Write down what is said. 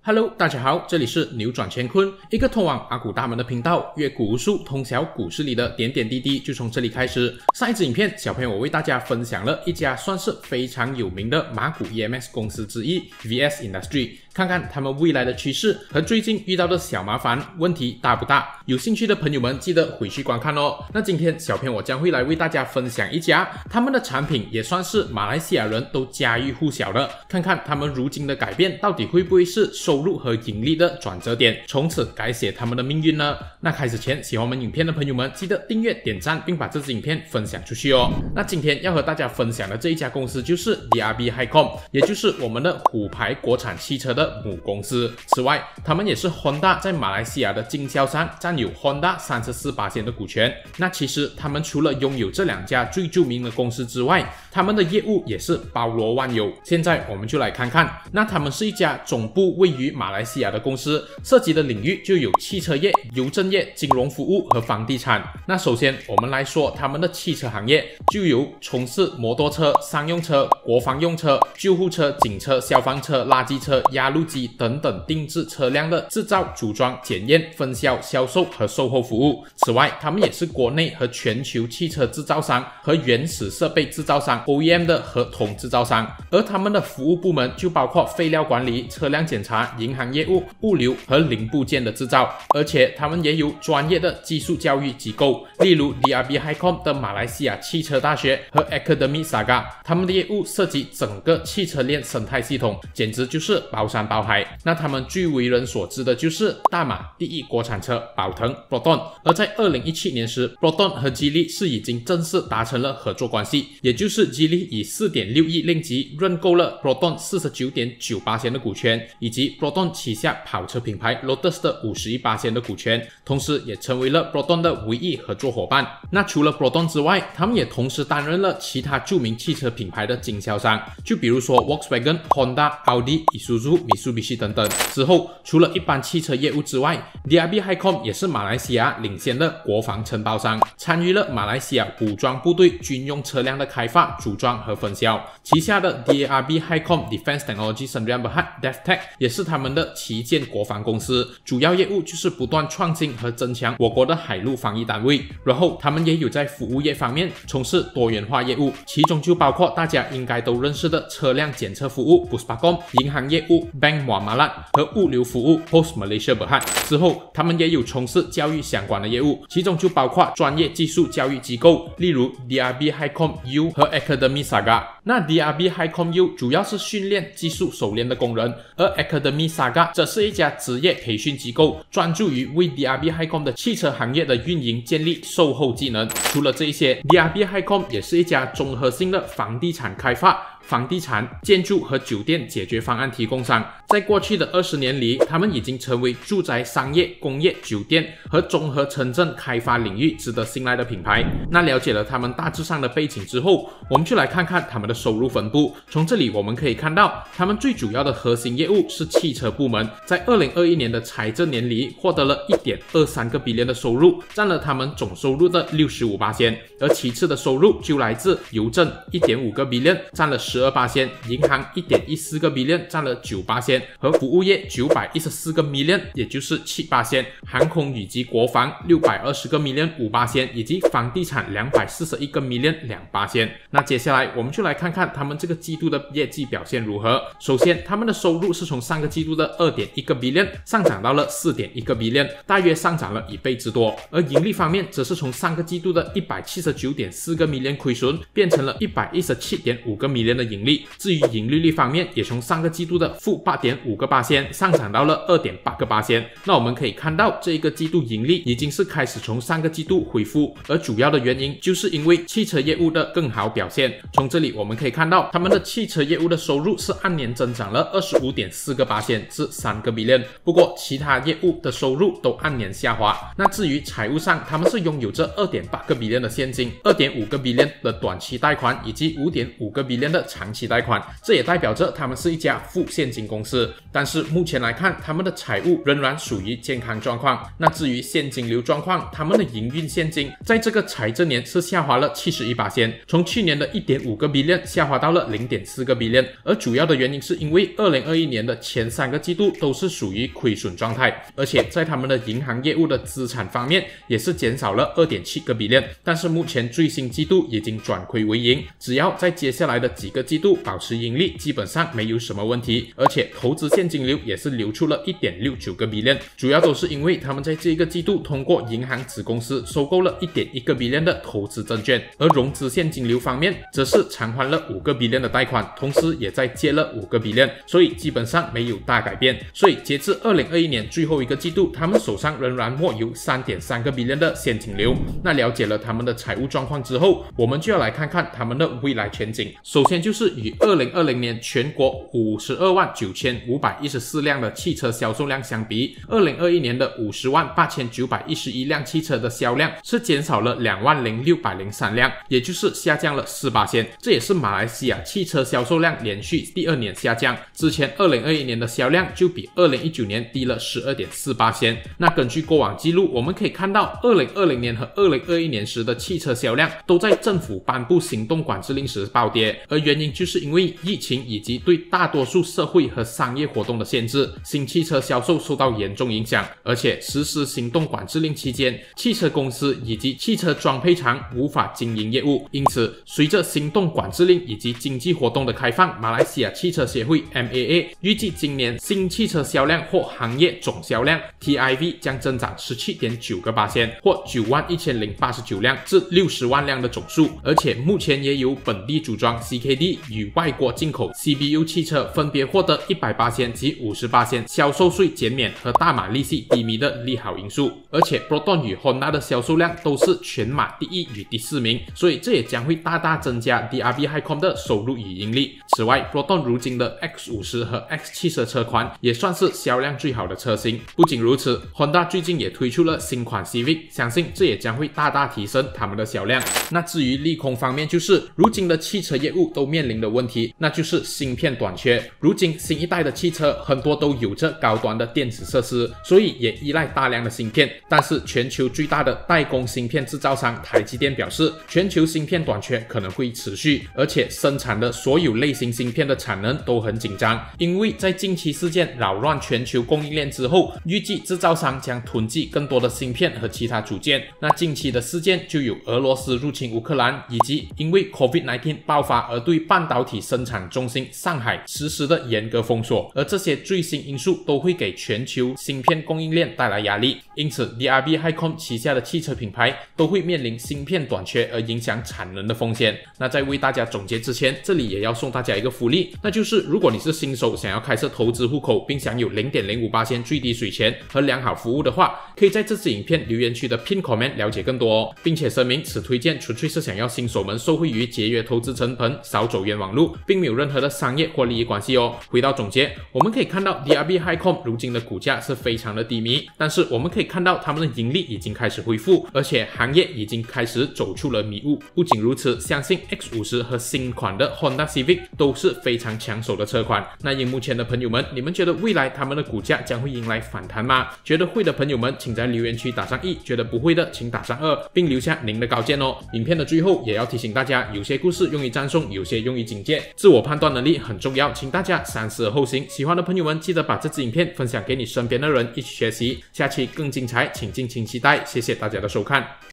Hello， 大家好，这里是扭转乾坤，一个通往阿股大门的频道，阅股无数，通晓股市里的点点滴滴，就从这里开始。上一支影片，小朋友我为大家分享了一家算是非常有名的马股 EMS 公司之一 VS Industry， 看看他们未来的趋势和最近遇到的小麻烦问题大不大？有兴趣的朋友们记得回去观看哦。那今天小朋友我将会来为大家分享一家他们的产品也算是马来西亚人都家喻户晓的，看看他们如今的改变到底会不会是收入和盈利的转折点，从此改写他们的命运呢？那开始前，喜欢我们影片的朋友们记得订阅、点赞，并把这支影片分享出去哦。那今天要和大家分享的这一家公司就是 DRB Hycom， 也就是我们的虎牌国产汽车的母公司。此外，他们也是 Honda 在马来西亚的经销商，占有 Honda 34% 的股权。那其实他们除了拥有这两家最著名的公司之外，他们的业务也是包罗万有。现在我们就来看看，那他们是一家总部位于马来西亚的公司，涉及的领域就有汽车业、邮政业、金融服务和房地产。那首先我们来说他们的汽车行业，就有从事摩托车、商用车、国防用车、救护车、警车、消防车、垃圾车、压路机等等定制车辆的制造、组装、检验、分销、销售和售后服务。此外，他们也是国内和全球汽车制造商和原始设备制造商 OEM 的合同制造商。而他们的服务部门就包括废料管理、车辆检查、银行业务、物流和零部件的制造。而且他们也有专业的技术教育机构，例如 DRB Hycom 的马来西亚汽车大学和 Academy Saga， 他们的业务涉及整个汽车链生态系统，简直就是包山包海。那他们最为人所知的就是大马第一国产车宝腾 Proton， 而在2017年时 Proton 和吉利是已经正式达成了合作关系，也就是吉利以 4.6 亿令吉认购了 Proton 49.9% 的股权，以及 Proton 旗下跑车品牌 Lotus 的 51% 的股权，同时也成为了 Proton 的唯一合作伙伴。那除了 Proton 之外，他们也同时担任了其他著名汽车品牌的经销商，就比如说 Volkswagen、Honda、Audi、Mitsubishi 等等。之后，除了一般汽车业务之外， DRB Hycom 也是马来西亚领先的国防承包商，参与了马来西亚武装部队军用车辆的开发、组装和分销。旗下的 DRB Hycom Defense Technology Sdn Bhd DefTech 也是他们的旗舰国防公司，主要业务就是不断创新和增强我国的海陆防疫单位。然后他们也有在服务业方面从事多元化业务，其中就包括大家应该都认识的车辆检测服务 Puspakom、 银行业务 Bank Muamalat 和物流服务 Post Malaysia Berhad。 之后他们也有从事教育相关的业务，其中就包括专业技术教育机构，例如 DRB Hycom U 和 Academy Saga。 那 DRB Hycom U 主要是训练技术熟练的工人，而 Academy Saga 则是一家职业培训机构，专注于为 DRB Hycom 的汽车行业的运营建立售后技能。除了这一些， DRB Hycom 也是一家综合性的房地产开发、房地产、建筑和酒店解决方案提供商。在过去的20年里，他们已经成为住宅、商业、工业、酒店和综合城镇开发领域值得信赖的品牌。那了解了他们大致上的背景之后，我们就来看看他们的收入分布。从这里我们可以看到，他们最主要的核心业务是汽车部门，在2021年的财政年里获得了 1.23 个 billion 的收入，占了他们总收入的 65%。而其次的收入就来自邮政 1.5 个 billion， 占了12%， 银行 1.14 个 billion， 占了 9%， 和服务业914个 million， 也就是 7%， 航空以及国防620个 million， 5%， 以及房地产241个 million， 2%。 那接下来我们就来看看他们这个季度的业绩表现如何。首先，他们的收入是从上个季度的 2.1 个 billion 上涨到了 4.1 个 billion， 大约上涨了1倍之多。而盈利方面则是从上个季度的 179.4 个 million 亏损变成了 117.5 个 million 的盈利。至于盈利率方面，也从上个季度的负 8.5 个%上涨到了 2.8 个%。那我们可以看到，这一个季度盈利已经是开始从上个季度恢复，而主要的原因就是因为汽车业务的更好表现。从这里我们可以看到，他们的汽车业务的收入是按年增长了 25.4 个%至3个 billion， 不过其他业务的收入都按年下滑。那至于财务上，他们是拥有着 2.8 个 billion 的现金、2.5 个 billion 的短期贷款以及 5.5 个 billion 的长期贷款，这也代表着他们是一家负现金公司。但是目前来看，他们的财务仍然属于健康状况。那至于现金流状况，他们的营运现金在这个财政年是下滑了71%，从去年的1.5个 billion 下滑到了0.4个 billion， 而主要的原因是因为2021年的前3个季度都是属于亏损状态，而且在他们的银行业务的资产方面也是减少了2.7个 billion， 但是目前最新季度已经转亏为盈，只要在接下来的几个季度保持盈利，基本上没有什么问题，而且投资现金流也是流出了1.69个 billion， 主要都是因为他们在这个季度通过银行子公司收购了1.1个 billion 的投资证券，而融资现金流方面则是偿还了5个 billion 的贷款，同时也在借了5个 billion， 所以基本上没有大改变。所以截至2021年最后一个季度，他们手上仍然握有 3.3个 billion 的现金流。那了解了他们的财务状况之后，我们就要来看看他们的未来前景。首先就是与2020年全国529514辆的汽车销售量相比，2021年的508911辆汽车的销量是减少了20603辆，也就是下降了4%。这也是马来西亚汽车销售量连续第2年下降，之前2021年的销量就比2019年低了 12.4%。那根据过往记录，我们可以看到2020年和2021年时的汽车销量都在政府颁布行动管制令时暴跌，而原因就是因为疫情以及对大多数社会和商业活动的限制，新汽车销售受到严重影响，而且实施行动管制令期间，汽车公司以及汽车装配厂无法经营业务。因此，随着行动管制令以及经济活动的开放，马来西亚汽车协会 MAA 预计今年新汽车销量或行业总销量 TIV 将增长 17.9%， 或91089辆至60万辆的总数。而且目前也有本地组装 CKD 与外国进口 CBU 汽车分别获得100%及50%销售税减免和大马利息低迷的利好因素。而且 Proton 与 Honda 的销售量都是全马第1与第4名，所以这也将会大大增加 DRB HiCom 的收入与盈利。此外 Proton 如今的 X50 和 X70 车款也算是销量最好的车型。不仅如此， Honda 最近也推出了新款 Civic， 相信这也将会大大提升他们的销量。那至于利空方面，就是如今的汽车业务都面临的问题，那就是芯片短缺。如今新一代的汽车很多都有着高端的电子设施，所以也依赖大量的芯片。但是全球最大的代工芯片制造商台积电表示，全球芯片短缺可能会持续，而且生产的所有类型芯片的产能都很紧张。因为在近期事件扰乱全球供应链之后，预计制造商将囤积更多的芯片和其他组件。那近期的事件就有俄罗斯入侵乌克兰，以及因为 COVID-19 爆发而对半导体生产中心上海实施的严格封锁，而这些最新因素都会给全球芯片供应链带来压力。因此 DRB HiCom 旗下的汽车品牌都会面临芯片短缺而影响产能的风险。那在为大家总结之前，这里也要送大家一个福利，那就是如果你是新手想要开设投资户口并享有 0.05% 最低水钱和良好服务的话，可以在这支影片留言区的 Pin Comment 了解更多哦，并且声明此推荐纯粹是想要新手们受惠于节约投资成本，少走冤枉路，并没有任何的商业或利益关系哦。回到总结，我们可以看到 DRB HiCom 如今的股价是非常的低迷，但是我们可以看到他们的盈利已经开始恢复，而且行业已经开始走出了迷雾。不仅如此，相信 X50 和新款的 Honda Civic 都是非常抢手的车款。那荧幕前的朋友们，你们觉得未来他们的股价将会迎来反弹吗？觉得会的朋友们请在留言区打上1，觉得不会的请打上2，并留下您的高见哦。影片的最后也要提醒大家，有些故事用于赞颂，有些用于警戒，自我判断能力很重要，请大家三思而后行。喜欢的朋友们记得把这支影片分享给你身边的人一起学习，下期更精彩，请敬请期待。谢谢大家的收看。